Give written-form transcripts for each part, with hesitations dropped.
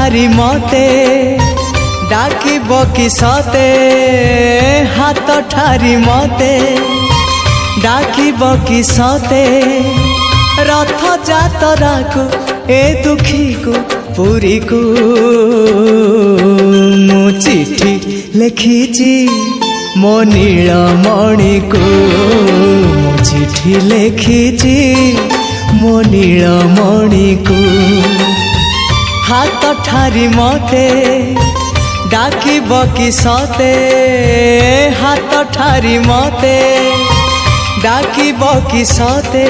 ठारी मते डाकिब कि सते हाथ ठारी मते डाकिब कि सते रथ जातरा को ए दुखी को पुरी को मु चिठी लिखिची मो नीलमणि को मु चिठी लिखिची मो नीलमणि को हाथ ठारी मते डाकिब कि सते हाथ ठारी मते डाकिब कि सते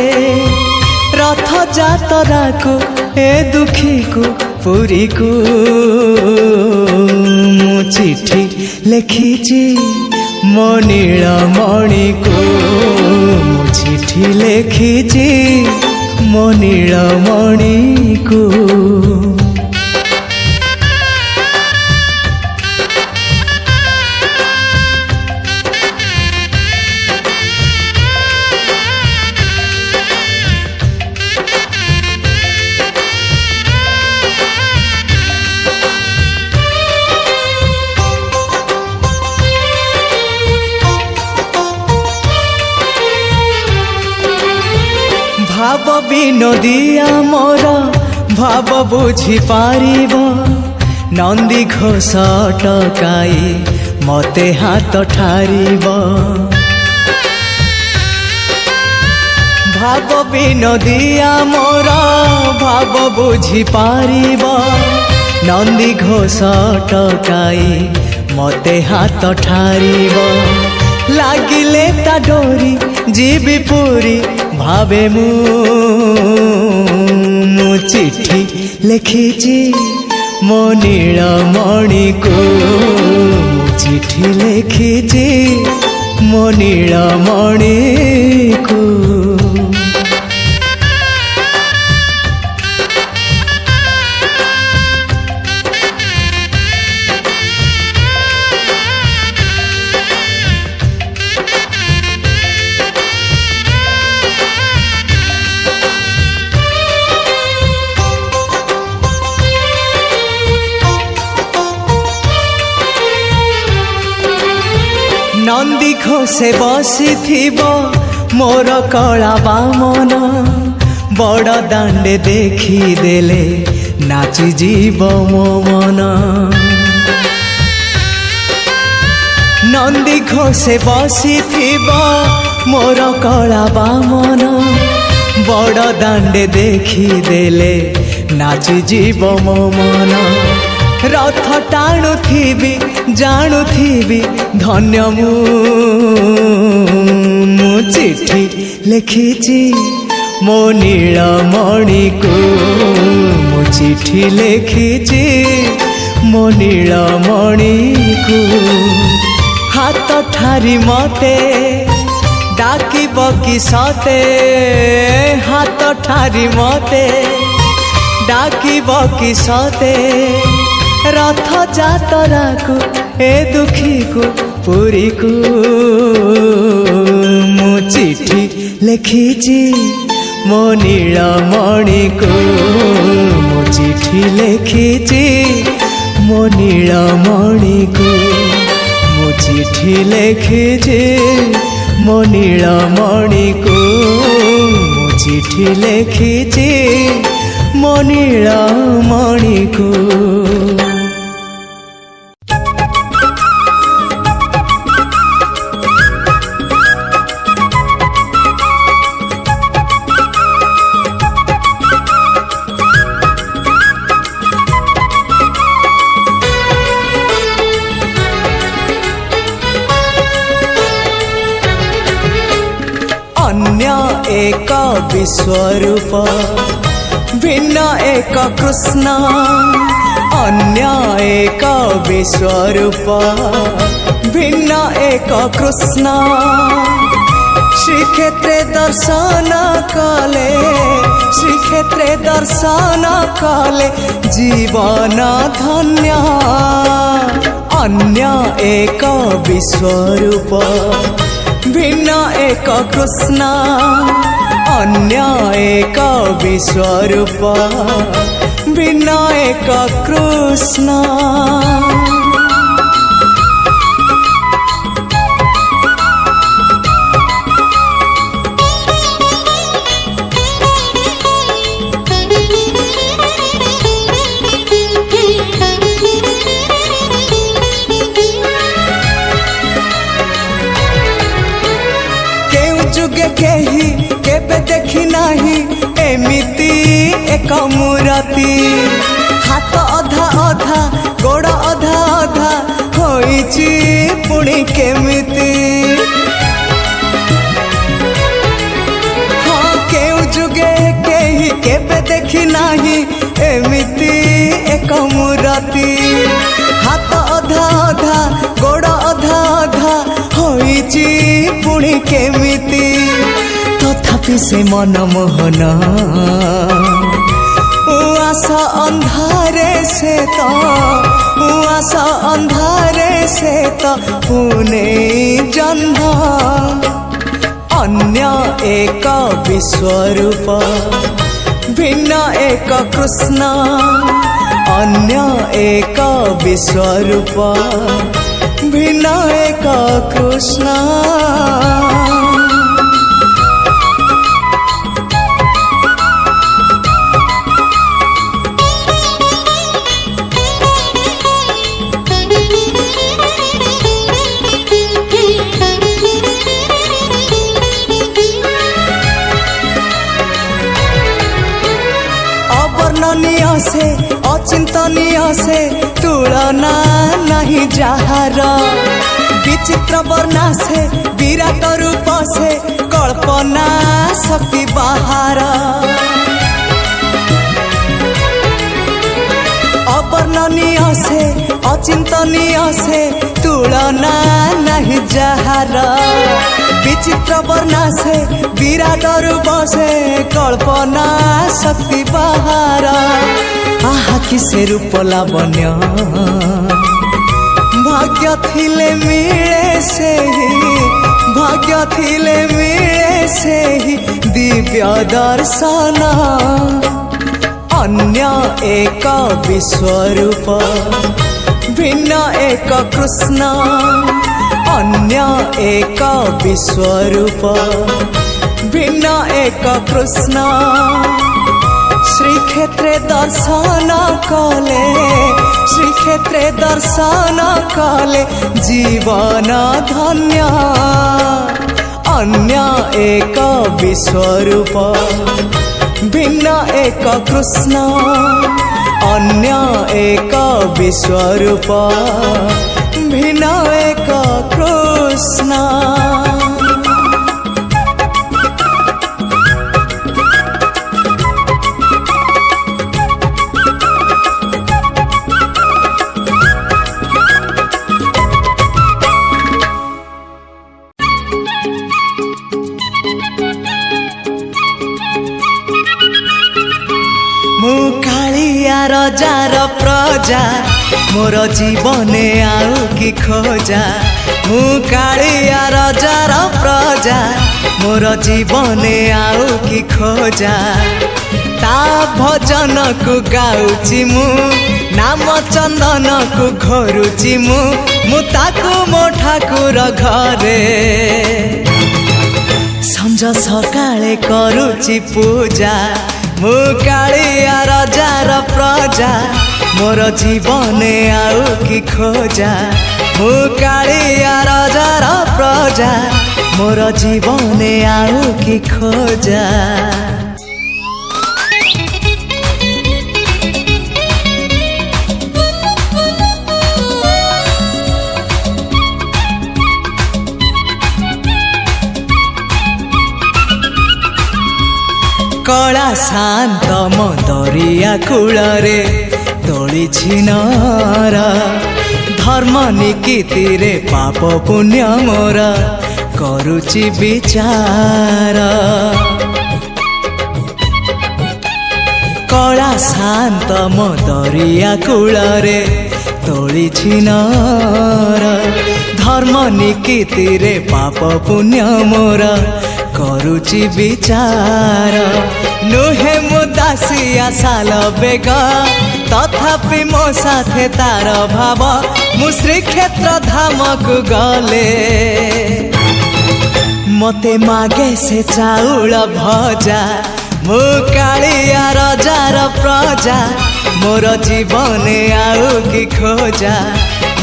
रथ जातरा को ए दुखी को पुरी को मु चिठी लिखिची मो नीलमणि को मु चिठी लिखिची मो नीलमणि को भाव विनोदिया मोर भाव बुझी पारिब नंदी घोष टकाई मते हाथ ठारिब भाव विनोदिया मोर भाव बुझी पारिब नंदी घोष टकाई मते हाथ ठारिब लागिले ता डोरी जीवी पूरी भावे मु चिठी लिखिची मो नीलमणि को मु चिठी लिखिची मो नीलमणि को नंदी घोषे बसी थिबो मोर कला बामन बड़ दांडे देखी देले नाची जीव मो मन नंदी घोषे बसी थिबो मोर कला बामन बड़ दांडे देखी देले नाची जीव मो मन रथ टाणु थीबी जाणु थीबी धन्य मु चिठी लिखिची मो नीलमणि को मु चिठी लिखिची मो नीलमणि को हाथ ठारी मते डाकिब कि सते हाथ ठारी मते डाकिब कि सते रथ जातरा को ए दुखी को पुरी को मु चिठी लिखिची मो नीलमणि को मु चिठी लिखिची मो नीलमणि को मु चिठी लिखिची मो नीलमणि को मु चिठी लिखिची मो नीलमणि को एक विश्वरूप भिन्न एक कृष्ण अन्य एक विश्वरूप भिन्न एक कृष्ण श्रीक्षेत्रे दर्शन कले श्रीक्षेत्रे दर्शन कले जीवन धन्य अन्य एक विश्वरूप भिन्न एक कृष्ण अन्य एक विश्वरूप विनायक कृष्ण। जुगे केही केबे देखी नाही एमिति एक मूर्ति। हाथ अधा अधा गोड़ अधा अधा होइची पुणी केमिति। हाँ केउ जुगे केही केबे देखी नाही एमिति एक मूर्ति। हाथ अधा अधा गोड़ अधा अधा होइची पुणी केमिति। तथापि से मनमोहन उआसा अंधारे से तो उआसा अंधारे से तो पुणे जन्म। अन्य एक विश्वरूप भिन्न एक कृष्ण। अन्य एक विश्वरूप भिन्न एक कृष्ण। अवर्णनीय से अचिंतनीय से तुलना नहीं जहार। विचित्र वर्णा से विराट रूप से कल्पना शक्ति बाहर। अवर्णनीय से अचिंतनीय से तुलना नहीं जहार। विचित्र वर्णा से विराट रूप से कल्पना शक्ति बाहर। आहा किसे रूप लावण्य भाग्य थिले मिले से ही भाग्य थिले मिले से ही दिव्य दर्शन। अन्य एक विश्वरूप भिन्न एक कृष्ण। अन्य एक विश्वरूप भिन्न एक कृष्ण। श्रीक्षेत्रे दर्शन कले श्रीक्षेत्रे दर्शन कले जीवन धन्य। अन्य एक विश्वरूप भिन्न एक कृष्ण। अन्य एक विश्वरूप भिन्न एक कृष्ण। रजार प्रजा मोर जीवने आउ कि खोजा। मु कालिया रजार प्रजा मोर जीवने आउ कि खोजा। ता भजन को गाउची मु नाम चंदन को घोरुची मु ताकू मो ठाकुर घरे। संज सकाळे करूची पूजा। मु कालिया रजार प्रजा मोर जीवने आउ कि खोजा। मु कालिया रजार प्रजा मोर जीवने आउ कि खोजा। कला शांत मदरिया कूलरे तोली छिनर। धर्म निकीति रे पाप पुण्य मोर करुची विचार। कला शांत मदरिया कूलरे तोली छिनर। धर्म निकीति रे पाप पुण्य मोर करुची विचार। नुहे मु दासिया साल बेग तथापि मो साथे तार भाव मु श्रीक्षेत्र धाम को गले मते मागे से चाउल भजा मु कालिया रजार प्रजा मोर जीवन आउ कि खोजा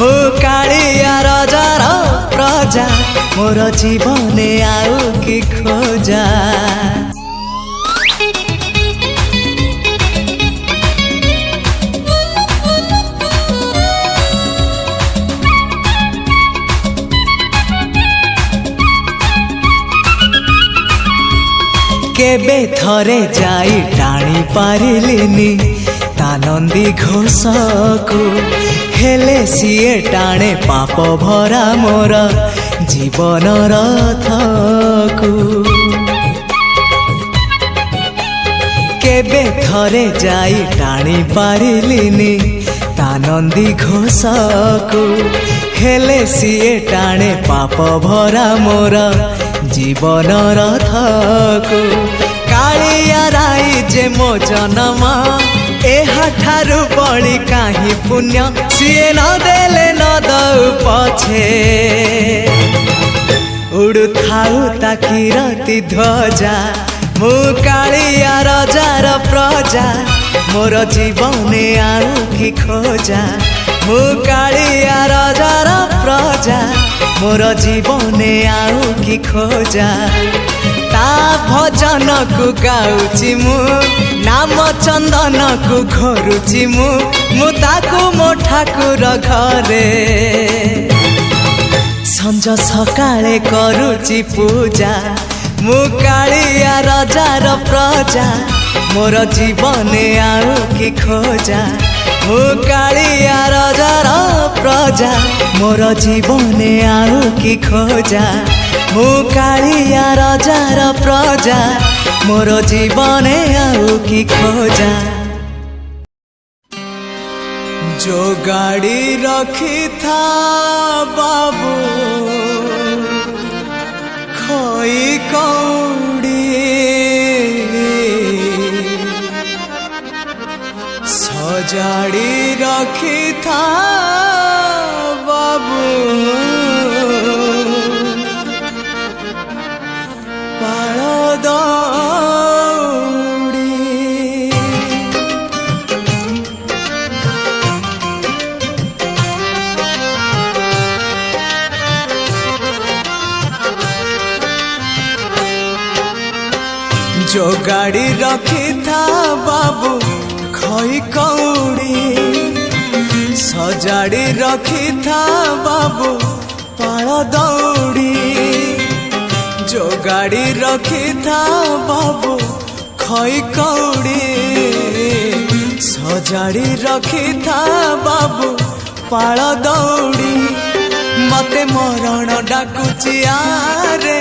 मु कालिया रजार प्रजा मोर जीवन आउ कि खोजा। केबे थरे जाई टाणी पारिलिनी तानंदी घोषकु हेले सीए टाणे पाप भरा मोर जीवन रथकु केबे थरे जाई टाणी पारिलिनी तानंदी घोषकु हेले सीए टाणे पाप भरा मोर जीवन रथकु कालिया राई जे मो जन्म एहा ठारु बड़ी काहि पुण्य सिए न देले न दउ पछे उड़ु थाउ ताकि रति ध्वजा मु कालिया रजार प्रजा मोर जीवन आउ कि खोजा मु कालिया रजार प्रजा मोर जीवन आउ कि खोजा ता भजन को गाउची मु नाम चंदन को घरुची मु ताकू मो ठाकुर घरे संज सकाळे करूची पूजा मु कालिया रजार प्रजा मोर जीवन आउ कि खोजा मु कालिया रजार प्रजा मोर जीवन आउ कि खोजा मु कालिया रजार प्रजा मोर जीवन आउ कि खोजा। जो गाड़ी रखी था बाबू खोई कौड़ी सजाड़ी रखी था बाबू पाल दौड़ी जो गाड़ी रखी था बाबू खोई कौड़ी सजाड़ी रखी था बाबू पाल दौड़ी जो गाड़ी रखी था बाबू खोई कौड़ी सजाड़ी रखी था बाबू पाल दौड़ी मते मरण डाकुची आरे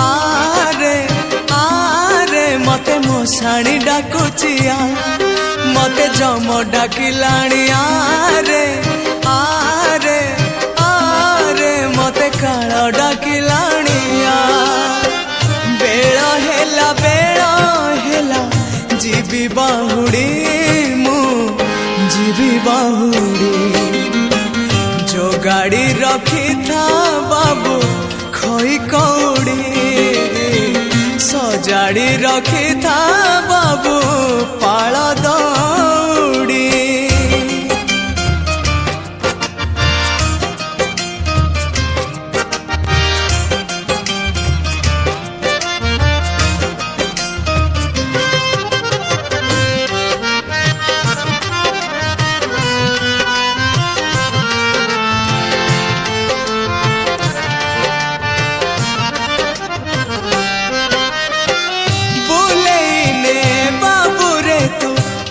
आरे आरे मते मशाणी डाकुची मते जम डाकिलाणी आरे आरे आरे मते काल डाकिलाणी बेळ हेला जीवी बाहुड़ी मु जीवी बाहुड़ी जो गाड़ी रखी था बाबू खोई कौड़ी सजाड़ी रखी था बाबू पाल दौड़ी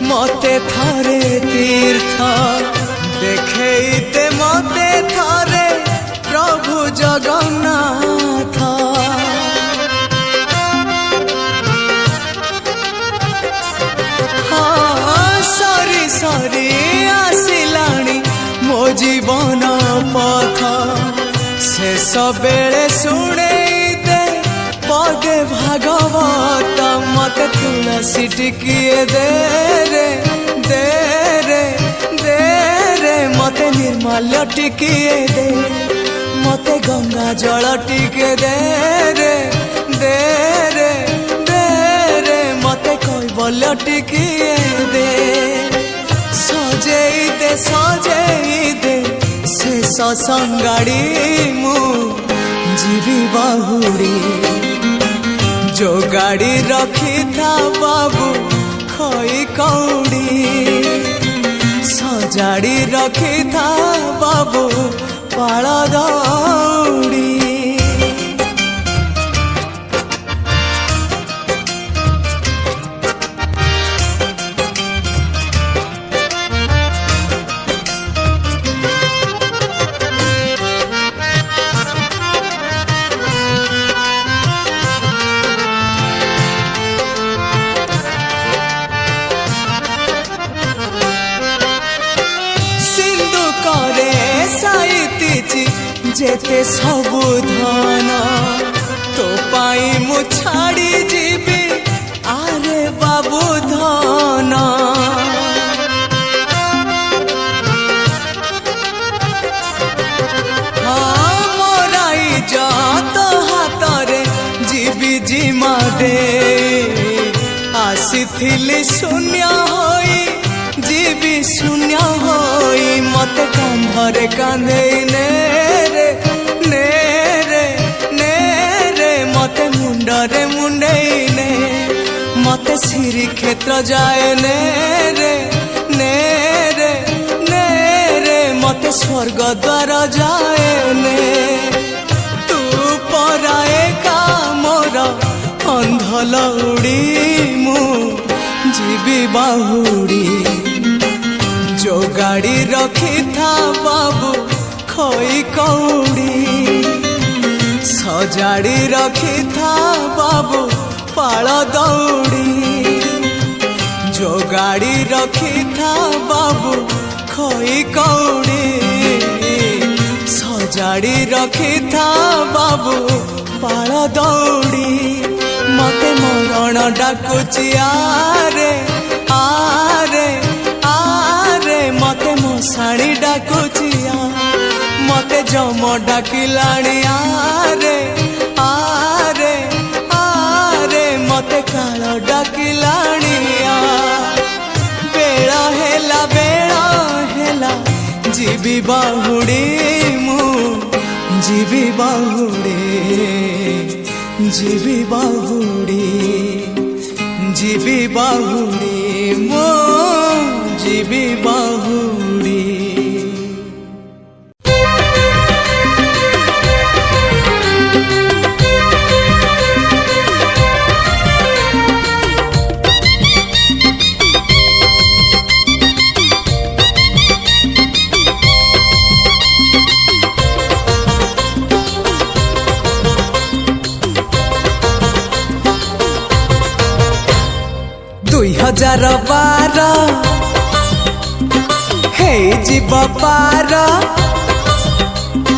मते थारे तीर्थ देखेते मते थारे प्रभु जगन्नाथ हाँ सरी सरी आसिलाणी मो जीवन पथ शेष बेले शुणे दे पदे भागवत मते तुलसी टिकिए दे रे दे रे दे रे मते निर्मल्य टिकिए दे मते गंगा जल टिके दे रे दे रे दे रे मते कैवल्य टिकिए दे सजेई दे शेष संगाड़ी मु जीवी बाहुड़ी जो गाड़ी रखी था बाबू खई कौड़ी सजाड़ी रखी था बाबू पाल दौड़ी जेते सबु धन तो पाई मु छाड़ी जीवी आरे बाबू धन हाँ मोराई जात हातरे जीवी जिमा दे आसीथिली शून्य होई जीवी शून्य होई मते कांधरे कांधे ने मते मुंडरे मुंडई ने मते श्री क्षेत्र जाए ने रे मते स्वर्ग द्वार जाए ने तू पराए का मोर अंधलौड़ी मु जीवी बाहुड़ी जो गाड़ी रखी था बाबू खई कौड़ी सजाड़ी रखी था बाबू पाल दौड़ी जो गाड़ी रखी था बाबू खई कौड़ी सजाड़ी रखी था बाबू पाल दौड़ी मते मरण डाकुची आरे आरे आरे मते मशाणी डाकुची मते जम डाकिलाणी आरे आरे आरे मते काल डाकिलाणी बेड़ा हेला जीवी बाहुड़ी मु जीवी बाहुड़ी जीवी बाहुड़ी जीवी बाहुड़ी मो जीवी बाहुड़ी हजार बार हे जीव पार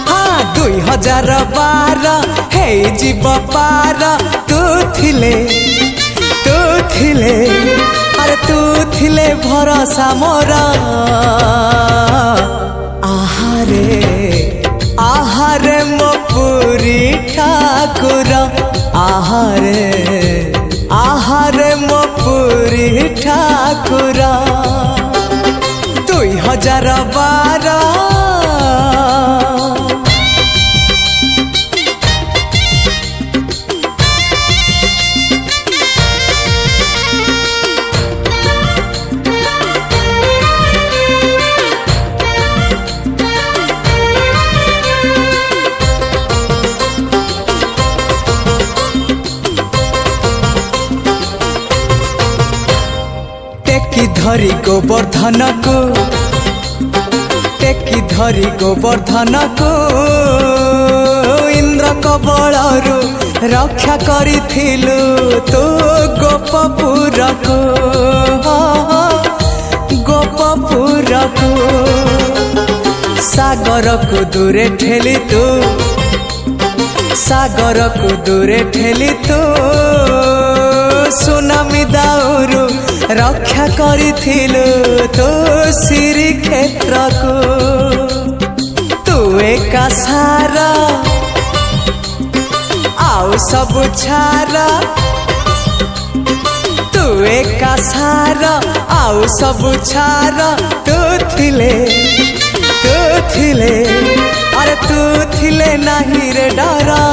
हाँ 2012 हे जीव पार तू थिले अरे तू थिले भरोसा मोर आहारे मो पुरी ठाकुर आहारे मो पुरी ठाकुर 2012 धरी गोवर्धन को इंद्र कबलरू रक्षा करिथिलु तो गोपपुर को सागर को दूरे ठेली तू सागर को दूरे ठेली तू सुनामी दाउरु रक्षा करिथिलु तो श्री क्षेत्र को तू एका सारा आउ सब छारा तू एका सारा आउ सब छारा तू थिले अरे तू थिले नहीं रे डरा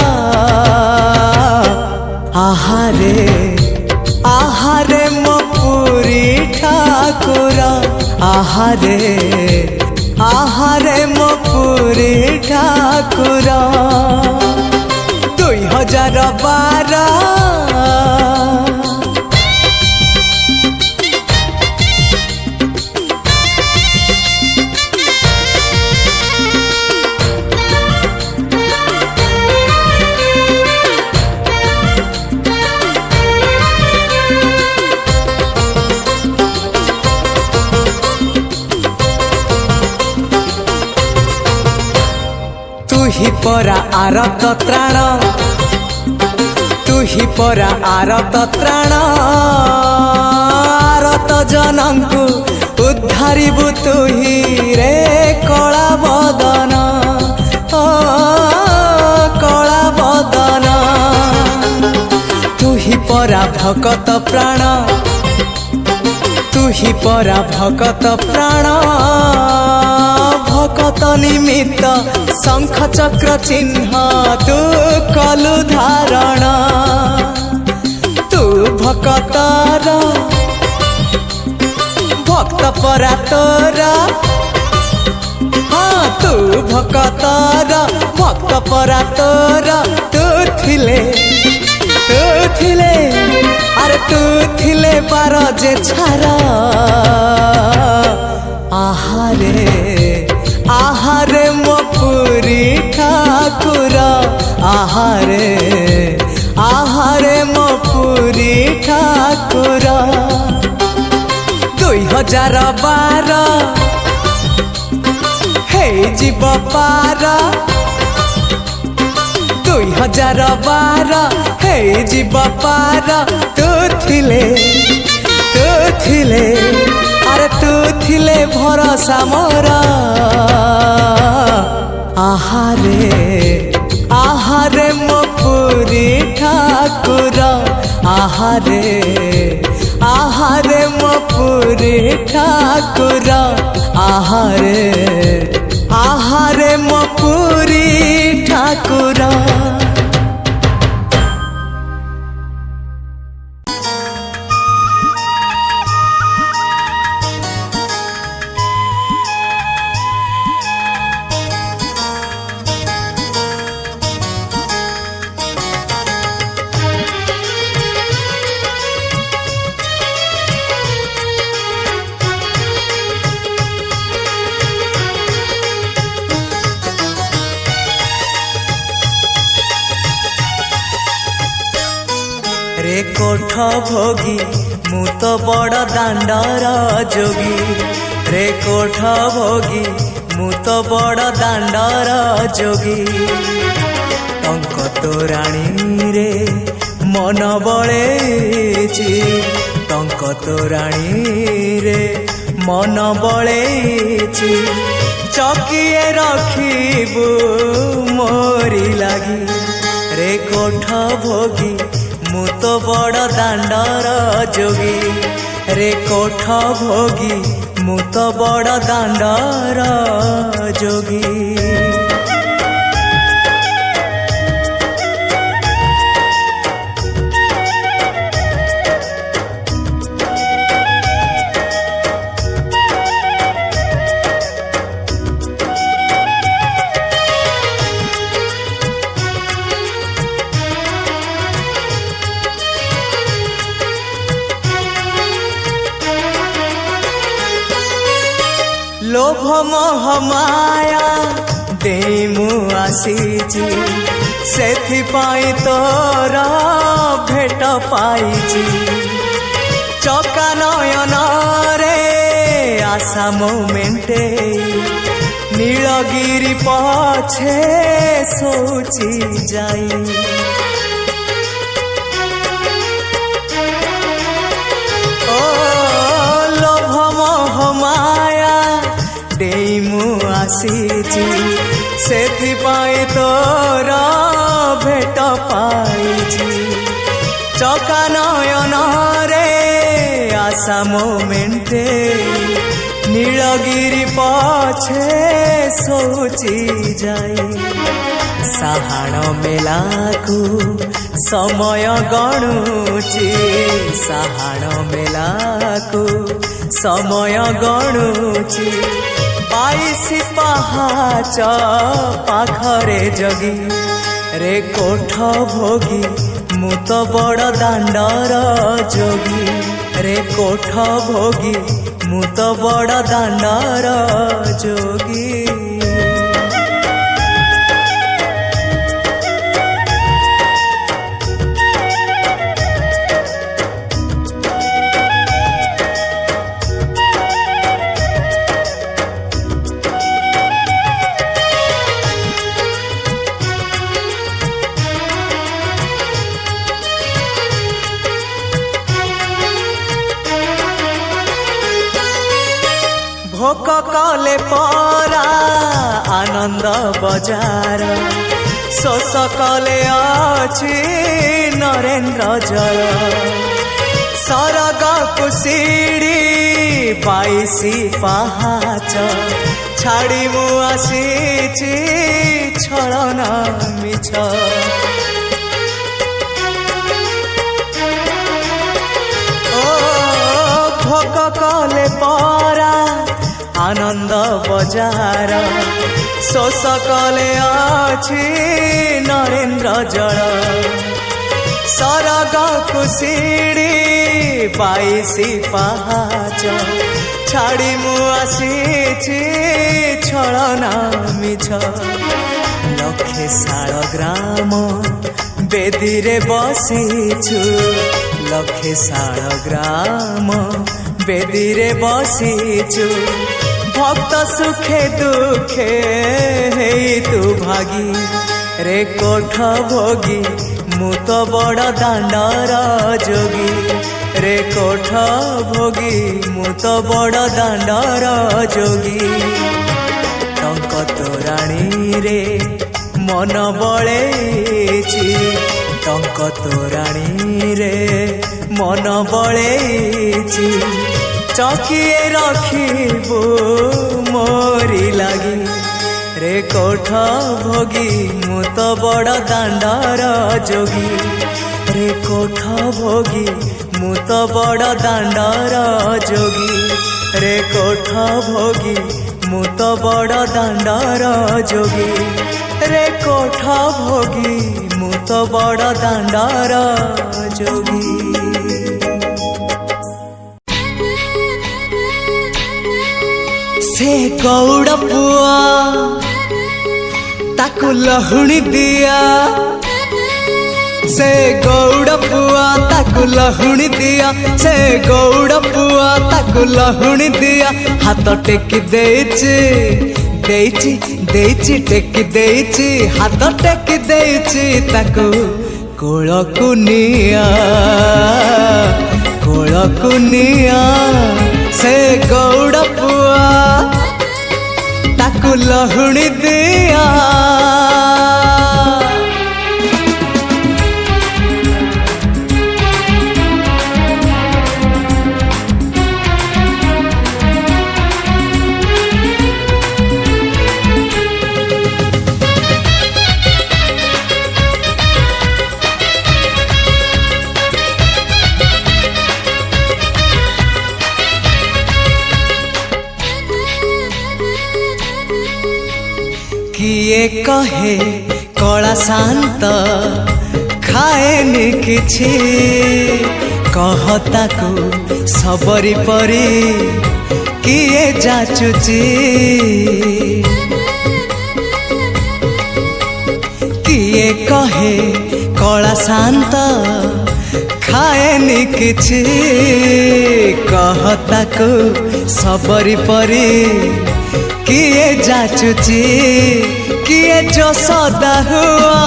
आहारे मो पुरी ठाकुर आहारे मो पुरी ठाकुर 2012 ही परा आरत त्राण तू ही परा आरत त्राण आरत जनंकु उद्धारिबु तू ही रे कला बदन कला बदन तू ही परा भगत प्राण तू ही परा भगत प्राण भगत निमित्त शंख चक्र चिन्ह तू कलु धारण तू भक्तर भक्त परा तोरा हाँ तू भक्तर भक्त परा तोरा तू थिले अरे तू थिले पार जे छारा आहारे मो पुरी ठाकुर आहारे मो पुरी ठाकुर 2012 हे जीव पार 2012 हे जीव पार तू थिले अरे तू थिले भरोसा मोरा आहारे मो पुरी ठाकुर आहारे मो पुरी ठाकुर आहारे मो पुरी ठाकुर। रे कोठ भोगी मु तो बड़ दांडर जोगी रे कोठ भोगी मु तो बड़ दांडर जोगी टंक तोराणी रे मन बळेची टंक तोराणी रे मन बळेची चकिए रखिबु मोरी लागी रे कोठ भोगी मु तो बड़ दांडर जोगी रे कोठ भोगी मु तो बड़ दांडर जोगी। लोभ मोह माया दे मु आसीची सेथिपाई तोर भेट पाइची चका नयन रे आशा मो मेंटे नीलगिरी पछे सोची जाई ओ लोभ मोह माया देई मु आसीची सेथिपाई तोर भेट पाइची चका नयन रे आशा मोमेंटे नीलगिरी पछे सोची जाई साहाण मेलाकू समय गणुची साहाण मेलाकू समय गणुची 22 पहाच पाखरे जगी रे कोठ भोगी मु तो बड़ दांडर जोगी रे कोठ भोगी मु तो बड़ दांडर जोगी भोक कले परा आनंद बजार शोष कले अछि नरेन्द्र जल सरग कुसीड़ी 22 पहाच छाड़ी मु आसीची छलना मिछ ओ भोक कले परा आनंद बजार शोष कले अछि नरेन्द्र जल सरग कुसीड़ी 22 पहाच छाड़ी मु आसीची छलना मिछ लक्षे शाल ग्राम बेदी रे बसीछु लक्षे शाल ग्राम बेदी रे बसीछु भक्त सुखे दुखे हेई तू भागी रे कोठ भोगी मु तो बड़ दांडर जोगी रे कोठ भोगी मु तो बड़ दांडर जोगी टंक तोराणी रे मन बळेची टंक तोराणी रे मन बळेची चकिए रखिबो मोरी लागी रे कोठ भोगी मु तो बड़ दांडर जोगी रे कोठ भोगी मु तो बड़ दांडर जोगी रे कोठ भोगी मु तो बड़ दांडर जोगी रे कोठ भोगी मु तो बड़ दांडर जोगी से गौड़ पुआ ताकू लहुणी दिया से गौड़ पुआ ताकू लहुणी दिया से गौड़ पुआ ताकू लहुणी दिया हाथ टेकी देची देची देची टेकी देची हाथ टेकी देची ताकू कोलकु निया से गौड़ पुआ ताकू लहुणी दिया किए कहे कला शांत खाएनि किछि कहता को सबरी परी किए जाचुची किए कहे कला शांत खाएनि किछि कहता को सबरी परी किए जाचुची किए जो सदा हुआ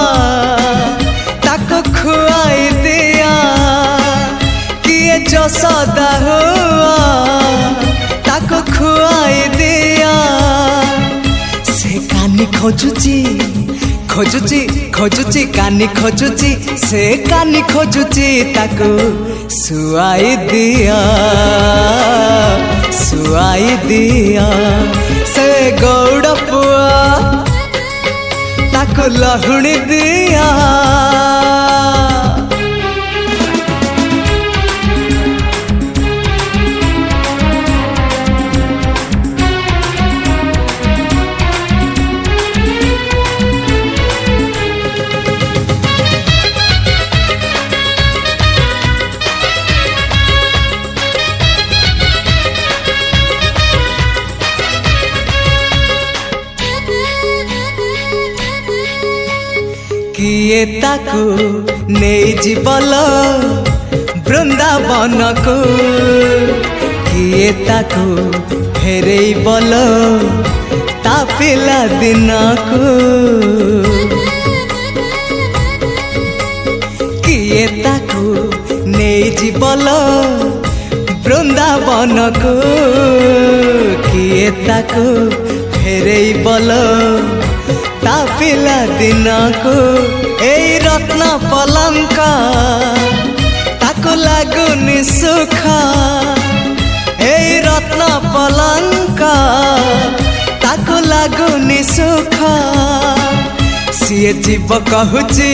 ताको खुआई दिया किए जो सदा हुआ ताको खुआई दिया से कानी खोजुची खोजुची खोजुची कानी खोजुची से कानी खोजुची ताको सुआई दिया से गौड़ पुआ ताको लहुणी दिया किए ताकू नहीं जीवल वृंदावन को किए ताकू फेरे बल ता पिला दिन को किए ताकू नहीं जीवल वृंदावन को किए ताकू फेरे बल ता पिला दिन को एई रत्न पलंका ताको लागुनी सुखा एई रत्न पलंका ताको लागुनी सुखा सिए जीव कहूची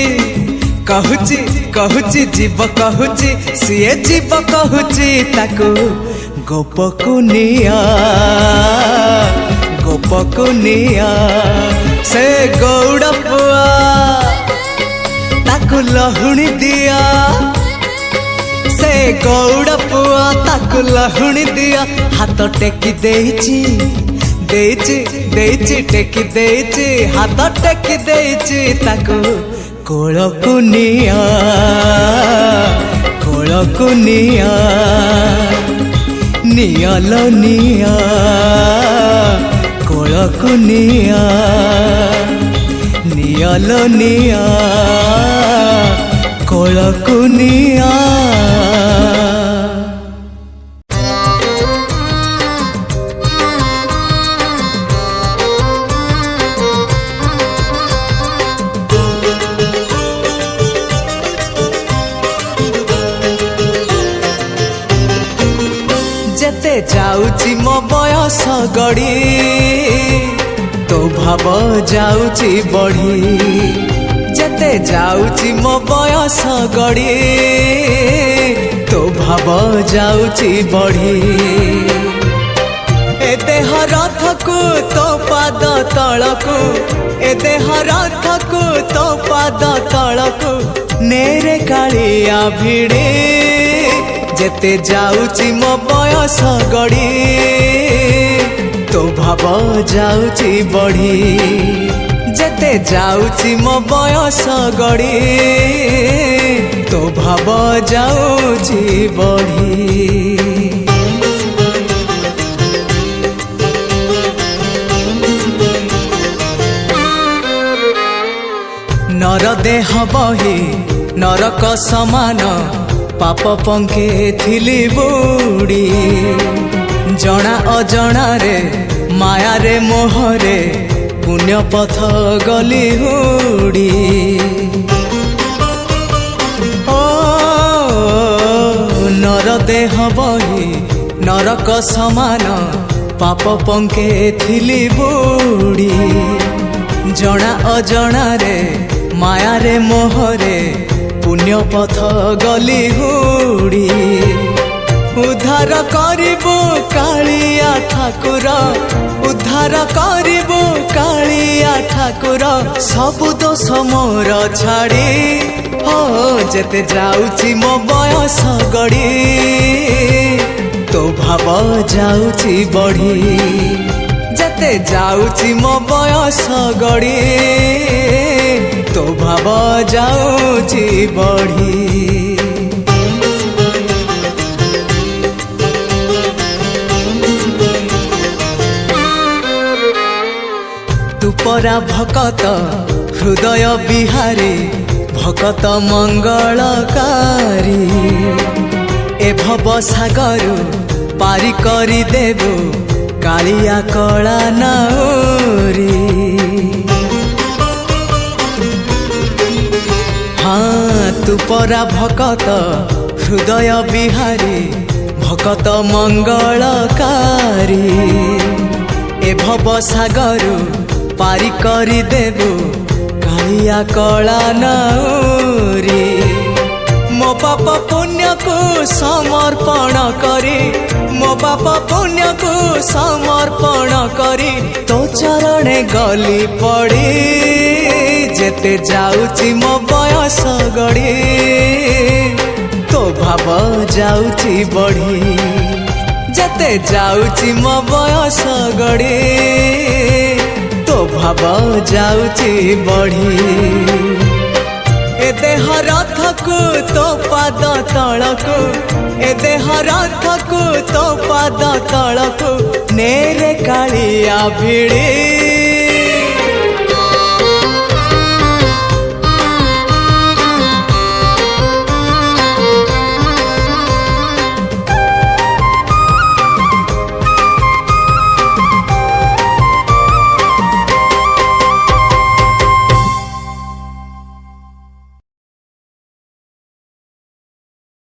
कहूची कहूची जीव कहूची सिए जीव कहूची ताको गोपकुनिया गोपकुनिया से गौड़ पुआ ताको लहुणी दिया से गौड़ पुआ ताको लहुणी दिया हाथ टेकी देइची देइची देइची टेकी देइची हाथ टेकी देइची ताको कोलकुनिया कोलकुनिया नियालो निया कोलकुनिया नियालो निया कोलकुनिया जेते जाउची मो बयस गड़ी तो भाव जाउची बढ़ी जेते जाउची मो बयस गड़ी तो भाव जाउची बढ़ी ए देह रथकू तो पाद तलकू ए देह रथकू तो पाद तलकू नेरे कालिया भिड़े जेते जाउची मो बयस गड़ी तो भाव जाउची बढ़ी जेते जाउची मो बयस गड़ी तो भाव जाउची बढ़ी नर देह बही नरक समान पाप पंखे थिली बुड़ी जना अजना रे माया रे मोहरे पुण्य पथ गली हुड़ी ओ नर देह बही नरक समान पाप पंखे थिली बुड़ी जना अजना रे माया रे मोहरे पुण्य पथ गली हुड़ी उद्धार करिबो कालिया ठाकुर उद्धार करिबो कालिया ठाकुर सबु दोष मोर छाड़ी हो जेते जाउची मो बयस गड़ी तो भाव जाउची बढ़ी जेते जाउची मो बयस गड़ी तो भाव जाउची बढ़ी तू परा भकत हृदय बिहारी भकत मंगलकारी ए भव सागर पारी करी देबो कालिया कला नाउरी। हाँ तू परा भकत हृदय बिहारी भकत मंगलकारी ए भव सागर पारी करी देबो कालिया कला नाउरी। मो पाप पुण्य को समर्पण करी मो पाप पुण्य को समर्पण करी तो चरणे गली पड़ी जेते जाउची मो बयस गड़ी तो भाव जाउची बढ़ी जेते जाउची मो बयस गड़ी तो भाव जाउची बढ़ी। ए देह रथ को तो पाद तलको ए देह रथ को तो पाद तलको नेरे कालिया भिड़ी